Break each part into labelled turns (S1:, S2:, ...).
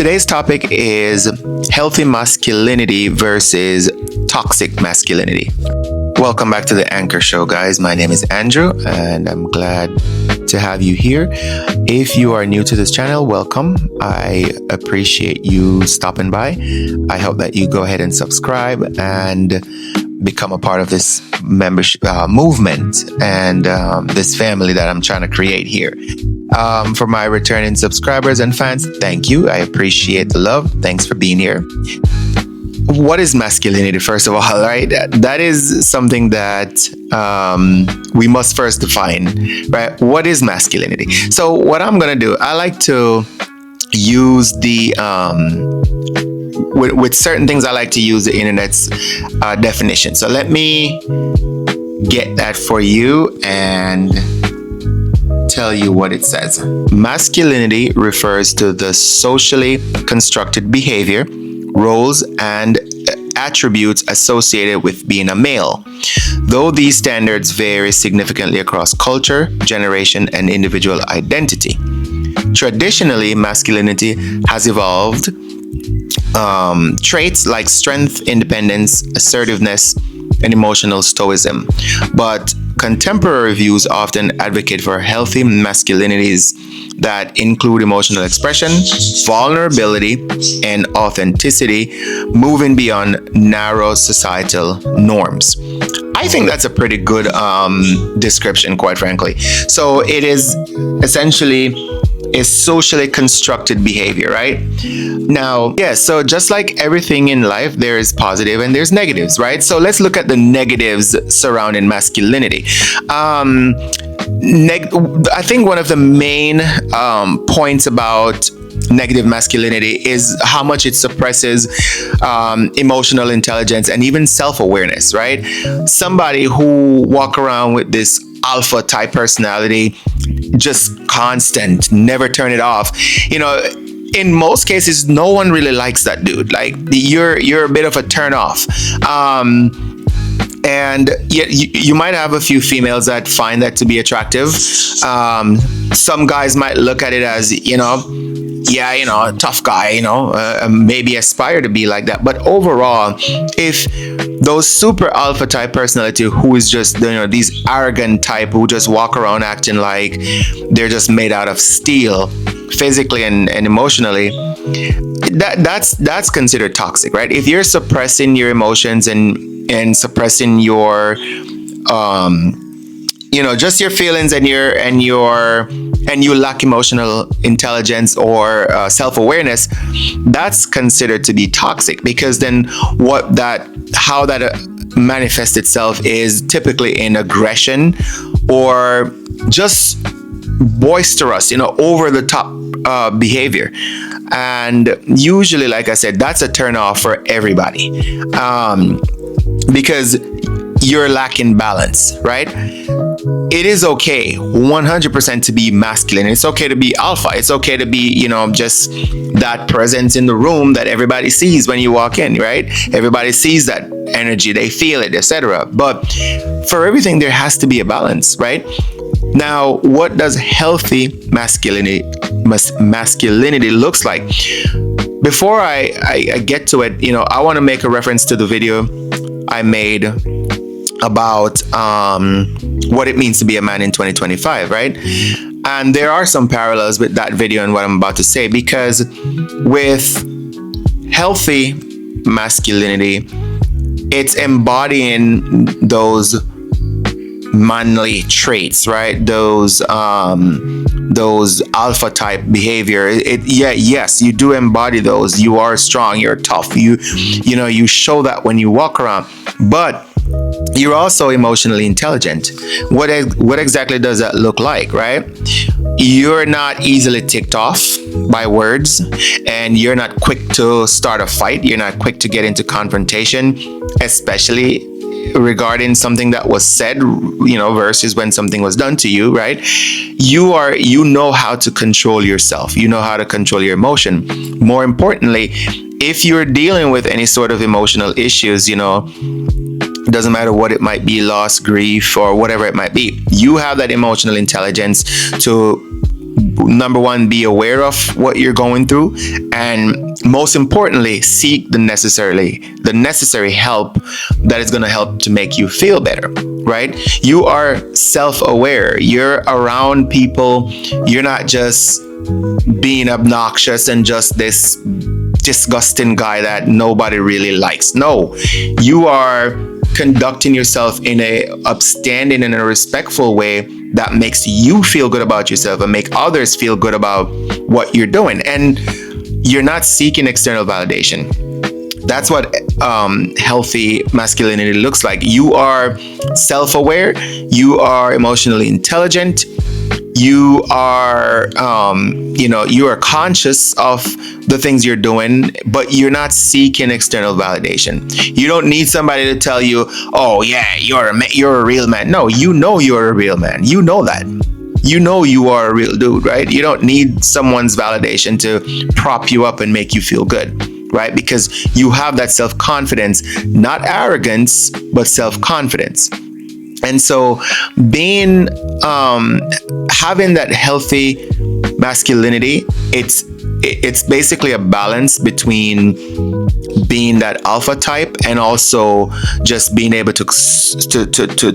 S1: Today's topic is healthy masculinity versus toxic masculinity. Welcome back to the Anchor Show, guys. My name is Andrew, and I'm glad to have you here. If you are new to this channel, welcome. I appreciate you stopping by. I hope that you go ahead and subscribe and become a part of this membership movement and this family that I'm trying to create here. For my returning subscribers and fans, thank you. I appreciate the love. Thanks for being here. What is masculinity, first of all, right? That is something that we must first define, right? What is masculinity? So what I'm going to do, I like to use the, with certain things, I like to use the internet's definition. So let me get that for you and tell you what it says. Masculinity refers to the socially constructed behavior, roles, and attributes associated with being a male. Though these standards vary significantly across culture, generation, and individual identity. Traditionally, masculinity has evolved traits like strength, independence, assertiveness, and emotional stoicism. But contemporary views often advocate for healthy masculinities that include emotional expression, vulnerability, and authenticity, moving beyond narrow societal norms. I think that's a pretty good description, quite frankly. So it is essentially a socially constructed behavior, right? Now, so just like everything in life, there is positive and there's negatives, right? So let's look at the negatives surrounding masculinity. I think one of the main points about negative masculinity is how much it suppresses emotional intelligence and even self-awareness, right? Somebody who walk around with this alpha type personality, just constant, never turn it off, in most cases no one really likes that dude. Like you're a bit of a turn off. And yet you might have a few females that find that to be attractive. Some guys might look at it as, a tough guy, maybe aspire to be like that. But overall, if those super alpha type personality who is just, these arrogant type who just walk around acting like they're just made out of steel, physically and emotionally, that's considered toxic, right? If you're suppressing your emotions and suppressing your just your feelings and you lack emotional intelligence or self-awareness, that's considered to be toxic, because then how that manifests itself is typically in aggression or just boisterous, over the top behavior. And usually, like I said, that's a turn off for everybody, because you're lacking balance, right? It is okay 100% to be masculine. It's okay to be alpha. It's okay to be, just that presence in the room that everybody sees when you walk in, right? Everybody sees that energy, they feel it, etc. But for everything, there has to be a balance, right? Now, what does healthy masculinity looks like? Before I get to it, I want to make a reference to the video I made about what it means to be a man in 2025, right? And there are some parallels with that video and what I'm about to say, because with healthy masculinity, it's embodying those manly traits, right? Those alpha type behavior. Yes, you do embody those. You are strong, you're tough, you show that when you walk around, but you're also emotionally intelligent. What exactly does that look like, right? You're not easily ticked off by words, and you're not quick to start a fight. You're not quick to get into confrontation, especially regarding something that was said, versus when something was done to you, right? You know how to control yourself. You know how to control your emotion. More importantly, if you're dealing with any sort of emotional issues, it doesn't matter what it might be, loss, grief, or whatever it might be, you have that emotional intelligence to number one, be aware of what you're going through, and most importantly, seek the necessary help that is going to help to make you feel better, right? You are self-aware. You're around people. You're not just being obnoxious and just this disgusting guy that nobody really likes. No, you are conducting yourself in a upstanding and a respectful way that makes you feel good about yourself and make others feel good about what you're doing. And you're not seeking external validation. That's what healthy masculinity looks like. You are self-aware. You are emotionally intelligent. You are, you are conscious of the things you're doing, but you're not seeking external validation. You don't need somebody to tell you, "Oh yeah, you're a real man." No, you know you're a real man. You know that. You know you are a real dude, right? You don't need someone's validation to prop you up and make you feel good, right? Because you have that self-confidence, not arrogance, but self-confidence. And so being having that healthy masculinity, it's basically a balance between being that alpha type and also just being able to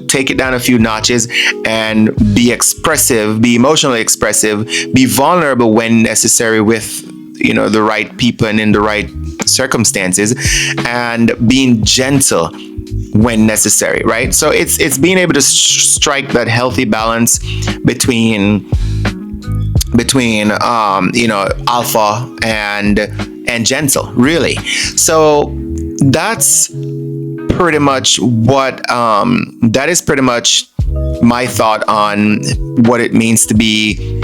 S1: take it down a few notches and be expressive, be emotionally expressive, be vulnerable when necessary with the right people and in the right circumstances, and being gentle when necessary, right? So it's being able to strike that healthy balance between alpha and gentle, really. So that's pretty much that is pretty much my thought on what it means to be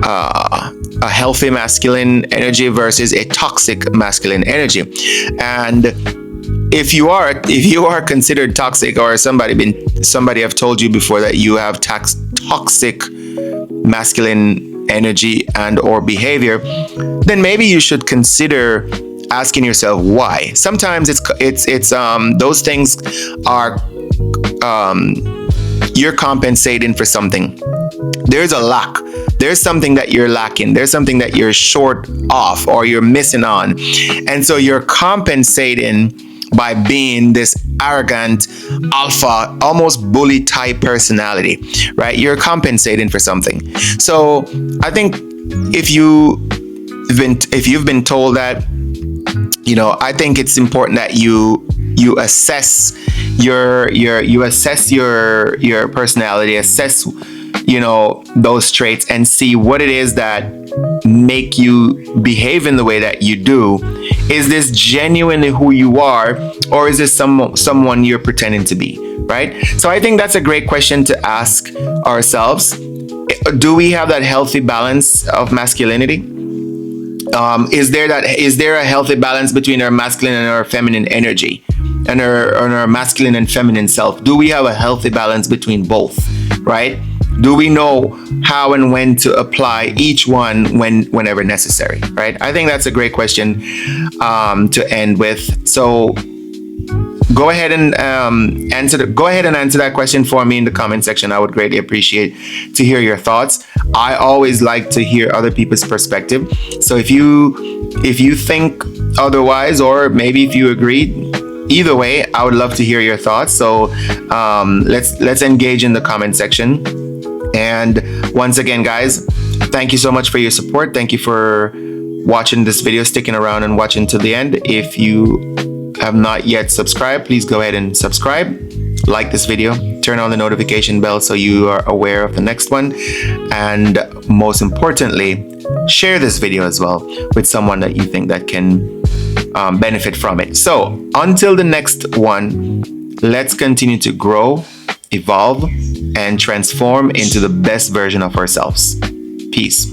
S1: a healthy masculine energy versus a toxic masculine energy. And if you are considered toxic, or somebody have told you before that you have toxic masculine energy and or behavior, then maybe you should consider asking yourself why. Sometimes it's those things are you're compensating for something. There's a lack. There's something that you're lacking. There's something that you're short off or you're missing on. And so you're compensating by being this arrogant, alpha, almost bully type personality, right? You're compensating for something. So I think if you've been told that, I think it's important that you assess your personality, assess those traits, and see what it is that make you behave in the way that you do. Is this genuinely who you are, or is this someone you're pretending to be, right? So I think that's a great question to ask ourselves. Do we have that healthy balance of masculinity? Is there a healthy balance between our masculine and our feminine energy, and our masculine and feminine self? Do we have a healthy balance between both, right? Do we know how and when to apply each one whenever necessary, right? I think that's a great question to end with. So go ahead and answer that question for me in the comment section. I would greatly appreciate to hear your thoughts. I always like to hear other people's perspective. So if you think otherwise, or maybe if you agree, either way, I would love to hear your thoughts. So let's engage in the comment section. And once again, guys, thank you so much for your support. Thank you for watching this video, sticking around and watching to the end. If you have not yet subscribed, please go ahead and subscribe, like this video, turn on the notification bell so you are aware of the next one. And most importantly, share this video as well with someone that you think that can benefit from it. So until the next one, let's continue to grow, evolve, and transform into the best version of ourselves. Peace.